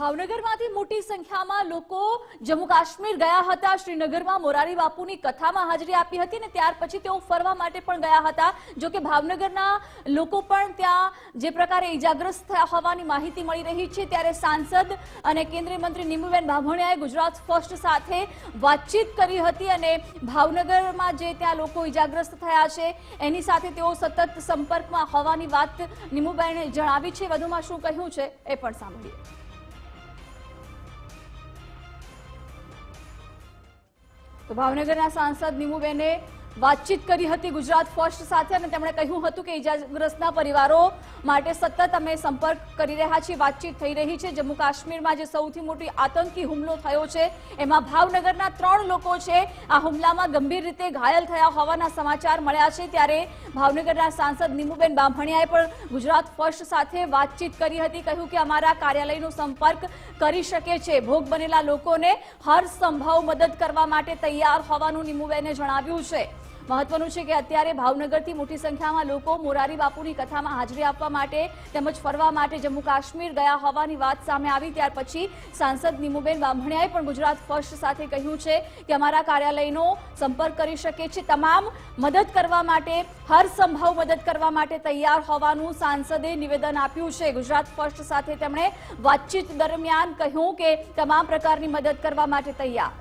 ભાવનગરમાંથી મોટી સંખ્યામાં લોકો જમ્મુ કાશ્મીર ગયા હતા। શ્રીનગરમાં મોરારી બાપુની કથામાં હાજરી આપી હતી અને ત્યાર પછી તેઓ ફરવા માટે પણ ગયા હતા। જો કે ભાવનગરના લોકો પણ ત્યાં જે પ્રકારે ઇજાગ્રસ્ત થયા હોવાની માહિતી મળી રહી છે, ત્યારે સાંસદ અને કેન્દ્રીય મંત્રી નીમુબેન બાંભણિયાએ ગુજરાત ફર્સ્ટ સાથે વાતચીત કરી હતી અને ભાવનગરમાં જે ત્યાં લોકો ઇજાગ્રસ્ત થયા છે એની સાથે તેઓ સતત સંપર્કમાં હોવાની વાત નીમુબેને જણાવી છે। વધુમાં શું કહ્યું છે એ પણ સાંભળીએ। તો ભાવનગરના સાંસદ નીમુબેને વાતચીત કરી હતી ગુજરાત ફર્સ્ટ સાથે અને તેમણે કહ્યું હતું કે ઇજાગ્રસ્તના પરિવારો માટે સતત અમે સંપર્ક કરી રહ્યા છીએ, વાતચીત થઈ રહી છે। જમ્મુ કાશ્મીરમાં જે સૌથી મોટી આતંકી હુમલો થયો છે એમાં ભાવનગરના 3 લોકો છે આ હુમલામાં ગંભીર રીતે ઘાયલ થયા હોવાના સમાચાર મળ્યા છે। ત્યારે ભાવનગરના સાંસદ નીમુબેન બાંભણિયાએ પણ ગુજરાત ફર્સ્ટ સાથે વાતચીત કરી હતી, કહ્યું કે અમારા કાર્યાલયનો સંપર્ક કરી શકે છે, ભોગ બનેલા લોકોને હર સંભવ મદદ કરવા માટે તૈયાર હોવાનું નીમુબેને જણાવ્યું છે। મહત્વનું છે કે અત્યારે ભાવનગરથી મોટી સંખ્યામાં લોકો મોરારી બાપુની કથામાં હાજરી આપવા માટે તેમજ ફરવા માટે જમ્મુ કાશ્મીર ગયા હોવાની વાત સામે આવી। ત્યાર પછી સાંસદ નીમુબેન બાંભણિયાએ પણ ગુજરાત ફર્સ્ટ સાથે કહ્યું છે કે અમારા કાર્યાલયનો સંપર્ક કરી શકે છે, તમામ મદદ કરવા માટે હર સંભવ મદદ કરવા માટે તૈયાર હોવાનું સાંસદે નિવેદન આપ્યું છે। ગુજરાત ફર્સ્ટ સાથે તેમણે વાતચીત દરમિયાન કહ્યું કે તમામ પ્રકારની મદદ કરવા માટે તૈયાર।